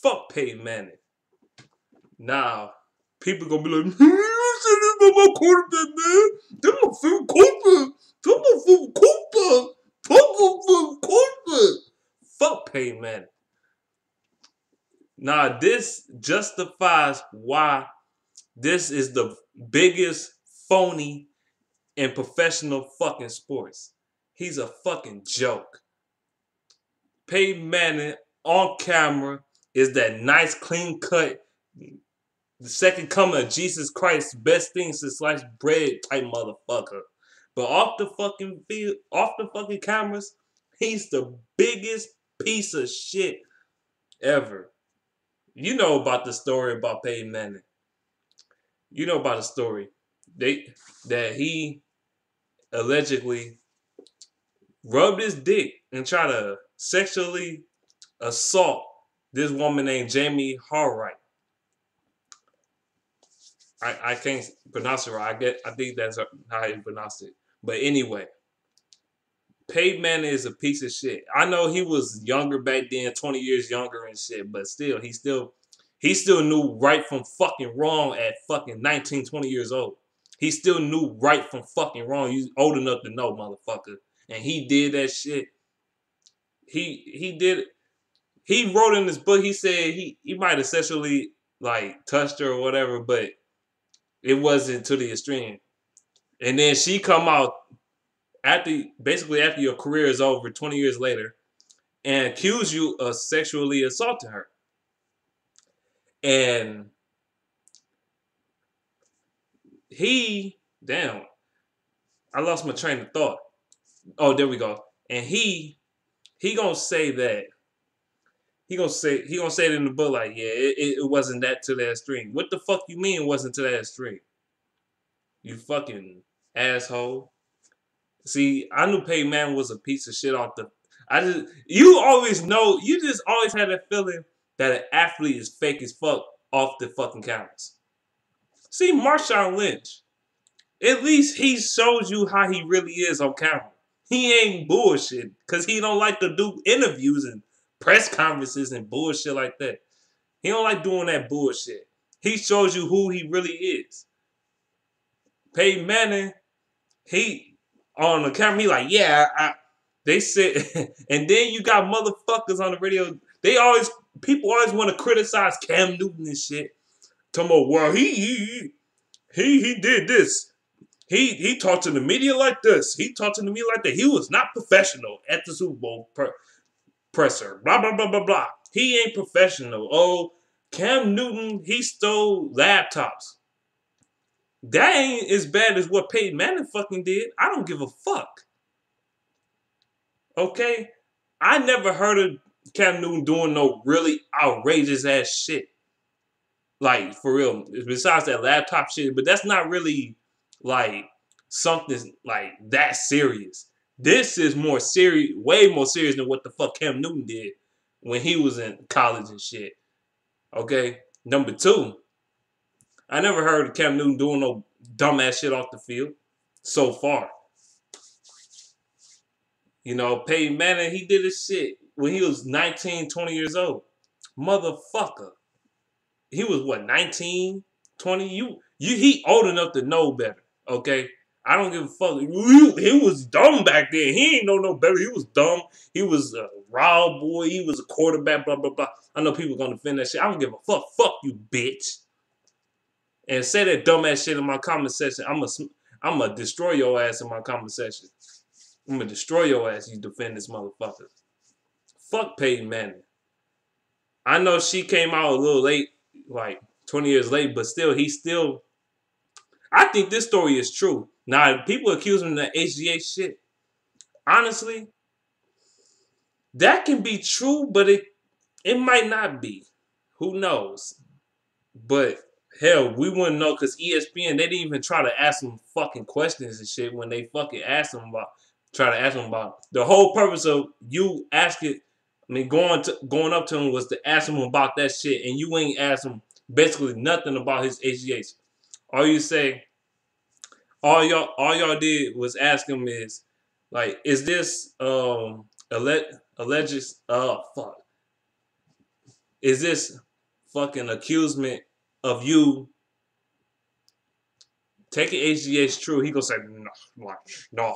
Fuck Peyton Manning. Now, people gonna be like, you said this about my quarterback, man. That's my favorite quarterback. That's my favorite quarterback. That's my favorite quarterback. Fuck Peyton Manning. Now, this justifies why this is the biggest phony in professional fucking sports. He's a fucking joke. Peyton Manning on camera is that nice, clean cut, the second coming of Jesus Christ, best thing since sliced bread type motherfucker. But off the fucking field, off the fucking cameras, he's the biggest piece of shit ever. You know about the story about Peyton Manning. You know about the story. That he allegedly rubbed his dick and tried to sexually assault this woman named Jamie Harright. I can't pronounce it right. I think that's how you pronounce it. But anyway, Peyton Manning is a piece of shit. I know he was younger back then, 20 years younger and shit, but still, he still knew right from fucking wrong at fucking 19, 20 years old. He still knew right from fucking wrong. He's old enough to know, motherfucker. And he did that shit. He did. He wrote in his book. He said he might have sexually like touched her or whatever, but it wasn't to the extreme. And then she come out after your career is over, 20 years later, and accuse you of sexually assaulting her. And I lost my train of thought. Oh, there we go. And he gonna say that. He gonna say it in the book like, yeah, it wasn't that to that extreme. What the fuck you mean it wasn't to that extreme? You fucking asshole. See, I knew Peyton Manning was a piece of shit off the. You just always had that feeling that an athlete is fake as fuck off the fucking cameras. See, Marshawn Lynch, at least he shows you how he really is on camera. He ain't bullshit because he don't like to do interviews and press conferences and bullshit like that. He don't like doing that bullshit. He shows you who he really is. Peyton Manning, he on the camera, he like, yeah, they said, and then you got motherfuckers on the radio. People always want to criticize Cam Newton and shit. Talking about, well, he did this. He talked to the media like this. He talked to the media like that. He was not professional at the Super Bowl presser. Blah, blah, blah, blah, blah. He ain't professional. Oh, Cam Newton, he stole laptops. That ain't as bad as what Peyton Manning fucking did. I don't give a fuck. Okay? I never heard of Cam Newton doing no really outrageous ass shit. Like, for real. Besides that laptop shit. But that's not really, like, something, like, that serious. This is more serious, way more serious than what the fuck Cam Newton did when he was in college and shit. Okay? Number two, I never heard of Cam Newton doing no dumbass shit off the field so far. You know, Peyton Manning, he did his shit when he was 19, 20 years old. Motherfucker. He was what, 19, 20? He old enough to know better, okay? I don't give a fuck. He was dumb back then. He ain't know no better. He was dumb. He was a raw boy. He was a quarterback, blah, blah, blah. I know people going to defend that shit. I don't give a fuck. Fuck you, bitch. And say that dumbass shit in my comment section. I'm going to destroy your ass in my comment section. I'm going to destroy your ass, you defend this motherfucker. Fuck Peyton Manning. I know she came out a little late, like 20 years late, but still, I think this story is true. Now, people accuse him of that HGH shit. Honestly, that can be true, but it might not be. Who knows? But hell, we wouldn't know because ESPN, they didn't even try to ask him fucking questions and shit when they fucking try to ask him about. The whole purpose of you asking, going up to him was to ask him about that shit, and you ain't ask him basically nothing about his HGH. All y'all did was ask him is, like, is this alleged fuck. is this fucking accusement of you taking HGH true? He gonna say, no, no,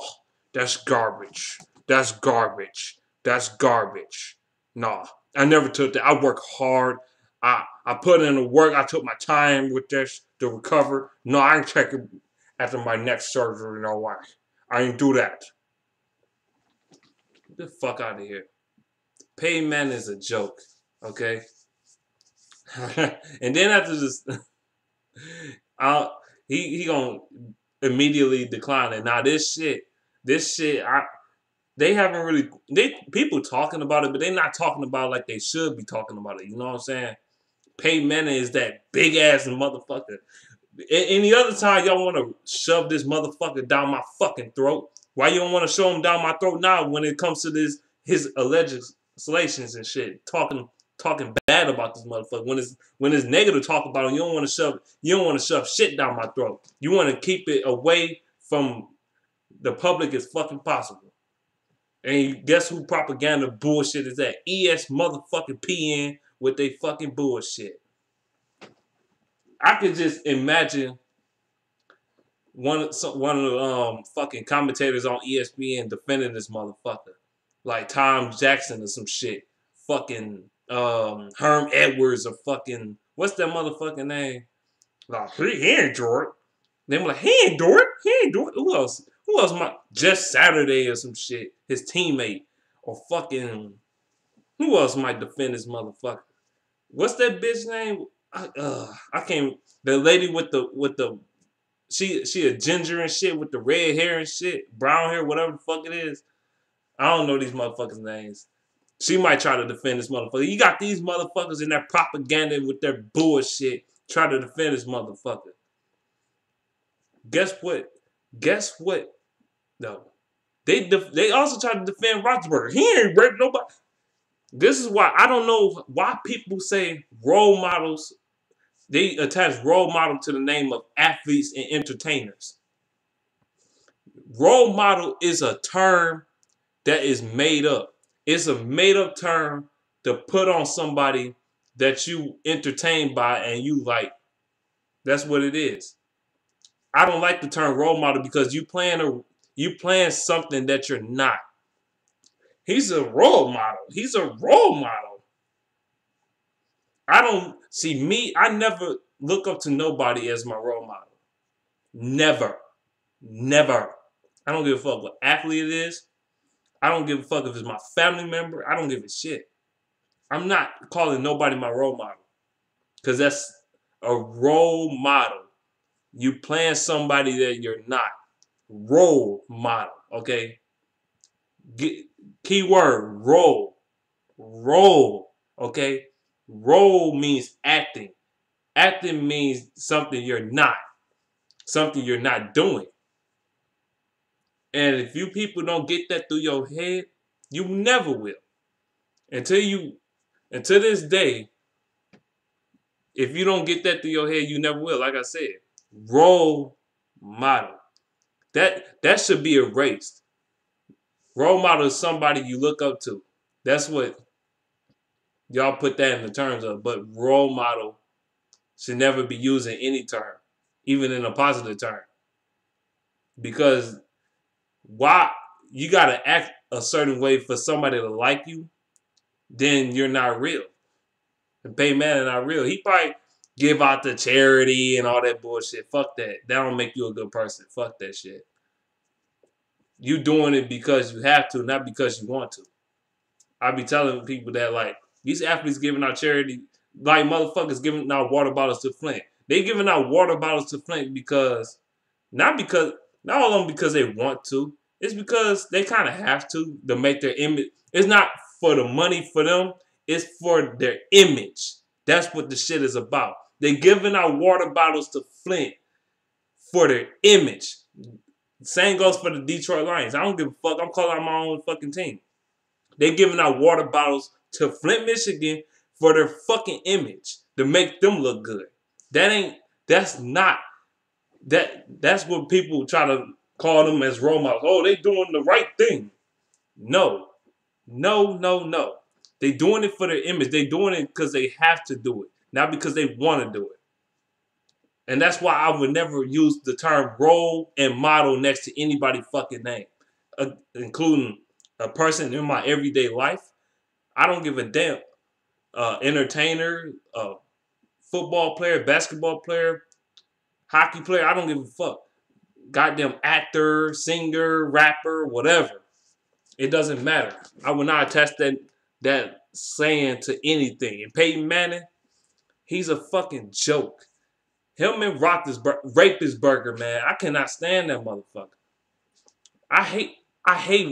that's garbage. That's garbage. That's garbage. No, I never took that. I work hard. I put in the work. I took my time with this to recover. No, I ain't checking after my next surgery. No way. I ain't do that. Get the fuck out of here. Peyton Manning is a joke. Okay. And then after this, he gonna immediately decline it. Now this shit, they haven't really people talking about it, but they're not talking about it like they should be talking about it. You know what I'm saying? Peyton Manning is that big ass motherfucker. Any other time y'all want to shove this motherfucker down my fucking throat? Why you don't want to show him down my throat now when it comes to his alleged salations and shit, talking bad about this motherfucker. When it's negative talk about him, you don't want to shove shit down my throat. You want to keep it away from the public as fucking possible. And guess who propaganda bullshit is that? ES motherfucking PN with they fucking bullshit. I could just imagine one of the fucking commentators on ESPN defending this motherfucker, like Tom Jackson or some shit. Fucking Herm Edwards or fucking what's that motherfucking name? Like he ain't do it. They were like he ain't do it. He ain't do it. Who else? Who else might Just Saturday or some shit? His teammate or fucking who else might defend this motherfucker? What's that bitch name? I can't. The lady with the she a ginger and shit with the red hair and shit, brown hair, whatever the fuck it is. I don't know these motherfuckers' names. She might try to defend this motherfucker. You got these motherfuckers in their propaganda with their bullshit try to defend this motherfucker. Guess what? Guess what? No. They also try to defend Roethlisberger. He ain't raped nobody. This is why I don't know why people say role models. They attach role model to the name of athletes and entertainers. Role model is a term that is made up. It's a made up term to put on somebody that you entertained by and you like. That's what it is. I don't like the term role model because you playing something that you're not. He's a role model. He's a role model. I don't see me. I never look up to nobody as my role model. Never. Never. I don't give a fuck what athlete it is. I don't give a fuck if it's my family member. I don't give a shit. I'm not calling nobody my role model. Because that's a role model. You playing somebody that you're not. Role model. Okay? Keyword, role. Role. Okay? Role means acting. Acting means something you're not. Something you're not doing. And if you people don't get that through your head, you never will. Until this day, if you don't get that through your head, you never will. Like I said, role model. That should be erased. Role model is somebody you look up to. That's what y'all put that in the terms of. But role model should never be used in any term, even in a positive term. Because why you gotta act a certain way for somebody to like you, then you're not real. And Peyton Manning not real. He probably give out the charity and all that bullshit. Fuck that. That don't make you a good person. Fuck that shit. You doing it because you have to, not because you want to. I be telling people that like these athletes giving out charity, like motherfuckers giving out water bottles to Flint. They giving out water bottles to Flint because not all of them because they want to. It's because they kind of have to make their image. It's not for the money for them. It's for their image. That's what the shit is about. They giving out water bottles to Flint for their image. Same goes for the Detroit Lions. I don't give a fuck. I'm calling out my own fucking team. They giving out water bottles to Flint, Michigan for their fucking image to make them look good. That's what people try to call them as role models. Oh, they doing the right thing. No. They doing it for their image. They doing it because they have to do it, not because they want to do it. And that's why I would never use the term role and model next to anybody fucking name, including a person in my everyday life. I don't give a damn. Entertainer, football player, basketball player, hockey player. I don't give a fuck. Goddamn actor, singer, rapper, whatever. It doesn't matter. I will not attach that saying to anything. And Peyton Manning, he's a fucking joke. Him and Rapist man. I cannot stand that motherfucker. I hate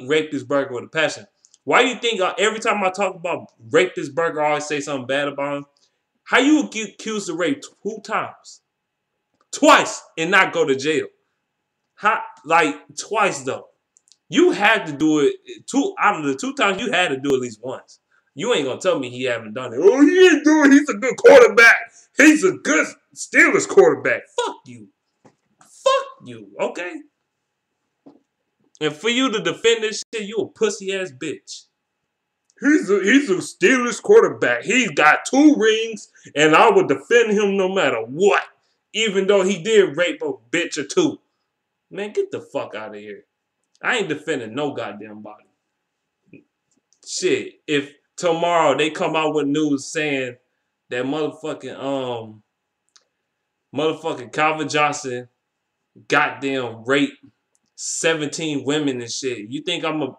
Rapist with a passion. Why do you think every time I talk about Rapist I always say something bad about him? How you get accused of rape 2 times? Twice and not go to jail. Like twice though. You had to do it out of the 2 times. You had to do at least once. You ain't gonna tell me he haven't done it. Oh, he ain't doing it. He's a good quarterback. He's a good Steelers quarterback. Fuck you. Fuck you. Okay. And for you to defend this shit, you a pussy ass bitch. He's a Steelers quarterback. He's got 2 rings, and I would defend him no matter what, even though he did rape a bitch or 2. Man, get the fuck out of here. I ain't defending no goddamn body. Shit, if tomorrow they come out with news saying that motherfucking Calvin Johnson goddamn raped 17 women and shit. You think I'm gonna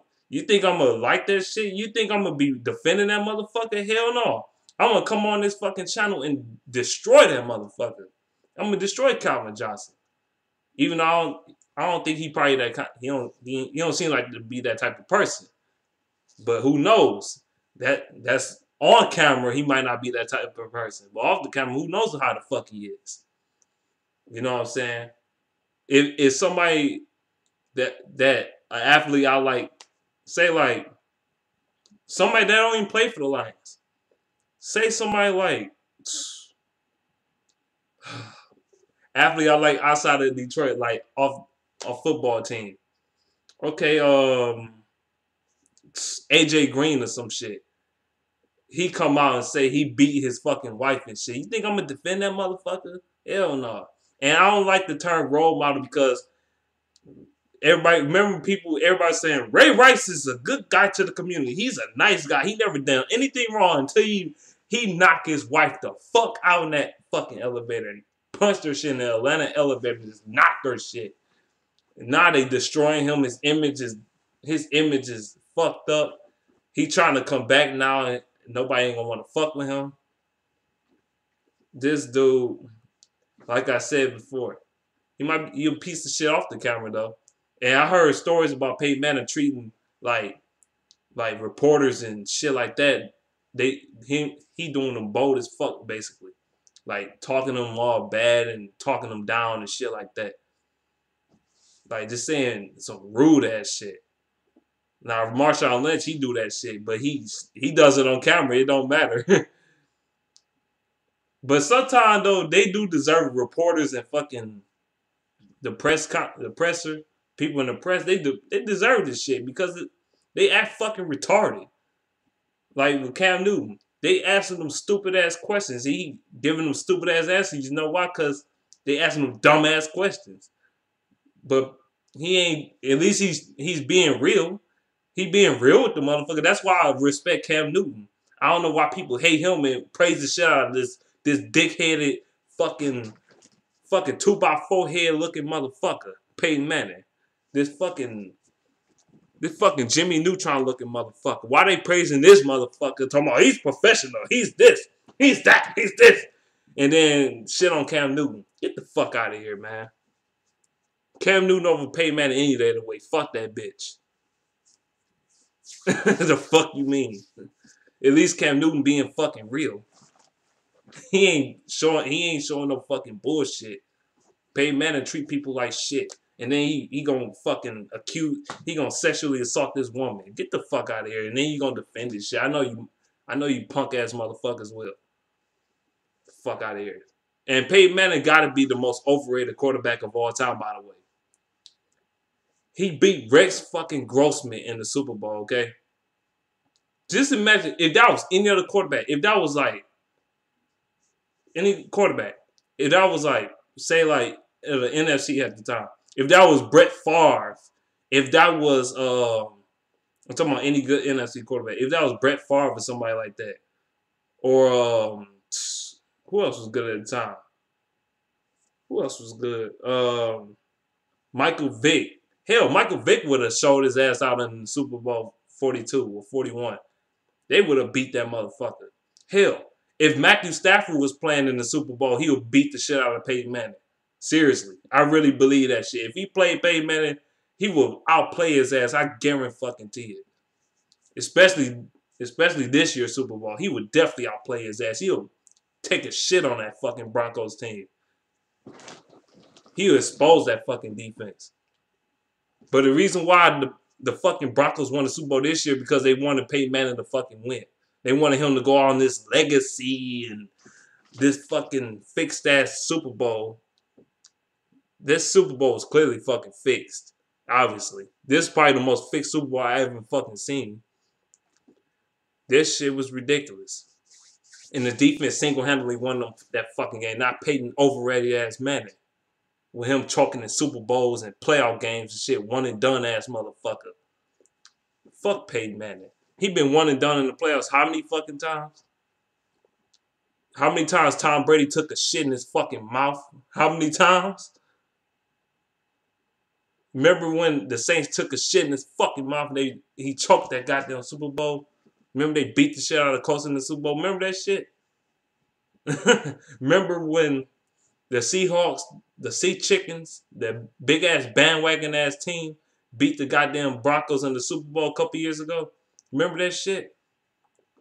like that shit? You think I'm gonna be defending that motherfucker? Hell no. I'm gonna come on this fucking channel and destroy that motherfucker. I'm gonna destroy Calvin Johnson. Even though I don't think he probably he don't seem like to be that type of person. But who knows? That's on camera, he might not be that type of person. But off the camera, who knows how the fuck he is? You know what I'm saying? If somebody that an athlete I like, say like somebody that don't even play for the Lions. Say somebody like athlete I like outside of Detroit, like off a football team. Okay, AJ Green or some shit. He come out and say he beat his fucking wife and shit. You think I'm gonna defend that motherfucker? Hell no. And I don't like the term role model because everybody saying Ray Rice is a good guy to the community. He's a nice guy. He never done anything wrong until he knocked his wife the fuck out in that fucking elevator and punched her shit in the Atlanta elevator and just knocked her shit. And now they destroying him. His image is fucked up. He trying to come back now and nobody ain't gonna want to fuck with him. This dude, like I said before, he might be a piece of shit off the camera though. And I heard stories about Peyton Manning treating like reporters and shit like that. He doing them bold as fuck basically, like talking them all bad and talking them down and shit like that. Like just saying some rude ass shit. Now Marshawn Lynch, he do that shit, but he does it on camera. It don't matter. But sometimes though, they do deserve reporters and fucking the presser, people in the press. They deserve this shit because they act fucking retarded. Like with Cam Newton, they asking them stupid ass questions. He giving them stupid ass answers. You know why? Because they asking them dumb ass questions. But he ain't. At least he's being real. He being real with the motherfucker. That's why I respect Cam Newton. I don't know why people hate him and praise the shit out of this dick-headed fucking 2x4 head looking motherfucker, Peyton Manning. This fucking Jimmy Neutron looking motherfucker. Why they praising this motherfucker? Talking about he's professional. He's this. He's that. He's this. And then shit on Cam Newton. Get the fuck out of here, man. Cam Newton over Peyton Manning any day of the way. Fuck that bitch. The fuck you mean? At least Cam Newton being fucking real. He ain't showing no fucking bullshit. Peyton Manning treat people like shit. And then he gonna fucking he gonna sexually assault this woman. Get the fuck out of here. And then you gonna defend this shit. I know you punk ass motherfuckers will. Fuck out of here. And Peyton Manning gotta be the most overrated quarterback of all time, by the way. He beat Rex fucking Grossman in the Super Bowl, okay? Just imagine if that was any other quarterback. If that was like any quarterback. If that was like, say like the NFC at the time. If that was Brett Favre. If that was I'm talking about any good NFC quarterback. If that was Brett Favre or somebody like that. Or who else was good at the time? Who else was good? Michael Vick. Hell, Michael Vick would have showed his ass out in the Super Bowl 42 or 41. They would have beat that motherfucker. Hell, if Matthew Stafford was playing in the Super Bowl, he would beat the shit out of Peyton Manning. Seriously. I really believe that shit. If he played Peyton Manning, he will outplay his ass. I guarantee it. Especially this year's Super Bowl. He would definitely outplay his ass. He'll take a shit on that fucking Broncos team. He'll expose that fucking defense. But the reason why the fucking Broncos won the Super Bowl this year because they wanted Peyton Manning to fucking win. They wanted him to go on this legacy and this fucking fixed ass Super Bowl. This Super Bowl was clearly fucking fixed. Obviously. This is probably the most fixed Super Bowl I ever fucking seen. This shit was ridiculous. And the defense single-handedly won them that fucking game. Not Peyton overrated ass Manning. With him choking in Super Bowls and playoff games and shit. One and done ass motherfucker. Fuck Peyton Manning. He been one and done in the playoffs how many fucking times? How many times Tom Brady took a shit in his fucking mouth? How many times? Remember when the Saints took a shit in his fucking mouth and he choked that goddamn Super Bowl? Remember they beat the shit out of the Colts in the Super Bowl? Remember that shit? Remember when the Seahawks, the Sea Chickens, that big-ass bandwagon-ass team beat the goddamn Broncos in the Super Bowl a couple years ago? Remember that shit?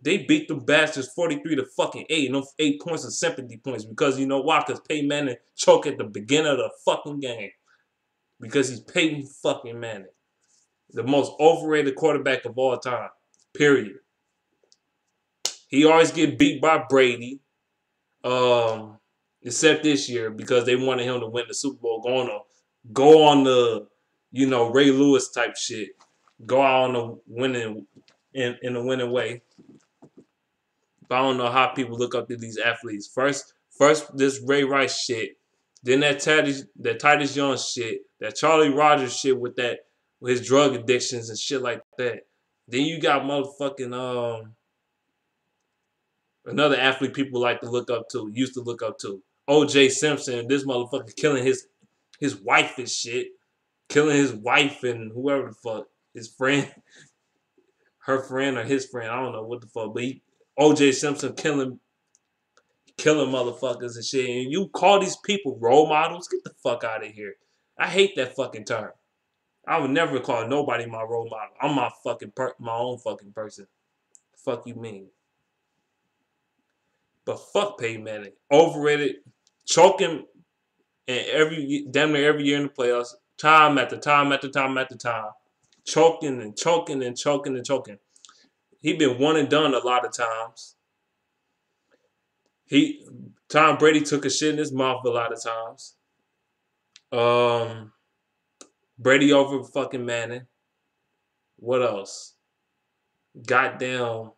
They beat them bastards 43-8, and those 8 points are sympathy points. Because you know why? Because Peyton Manning choked at the beginning of the fucking game. Because he's Peyton fucking Manning. The most overrated quarterback of all time. Period. He always get beat by Brady. Except this year because they wanted him to win the Super Bowl. Go on the, Ray Lewis type shit. Go out on the winning in a winning way. But I don't know how people look up to these athletes. First this Ray Rice shit. Then that Titus Young shit. That Charlie Rogers shit with his drug addictions and shit like that. Then you got motherfucking another athlete people used to look up to. O.J. Simpson, this motherfucker killing his wife and shit. Killing his wife and whoever the fuck. His friend. Her friend or his friend. I don't know what the fuck. But O.J. Simpson killing motherfuckers and shit. And you call these people role models? Get the fuck out of here. I hate that fucking term. I would never call nobody my role model. I'm my own fucking person. Fuck you mean? But fuck Peyton Manning. Overrated. Choking damn near every year in the playoffs. Time after time after time after time. Choking and choking and choking and choking. He been one and done a lot of times. Tom Brady took a shit in his mouth a lot of times. Brady over fucking Manning. What else? Goddamn.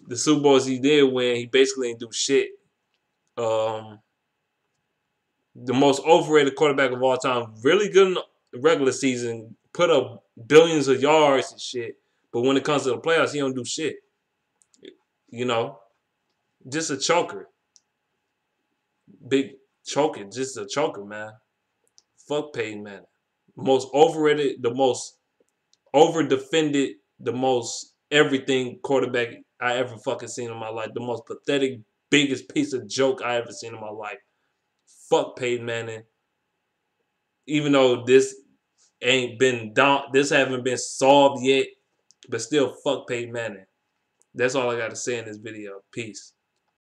The Super Bowls he did win, he basically didn't do shit. The most overrated quarterback of all time. Really good in the regular season. Put up billions of yards and shit. But when it comes to the playoffs, he don't do shit. Just a choker. Big choker. Just a choker, man. Fuck Peyton Manning. Most overrated, the most over-defended, the most everything quarterback I ever fucking seen in my life. The most pathetic, biggest piece of joke I ever seen in my life. Fuck Peyton Manning. Even though this haven't been solved yet, but still fuck Peyton Manning. That's all I got to say in this video. Peace.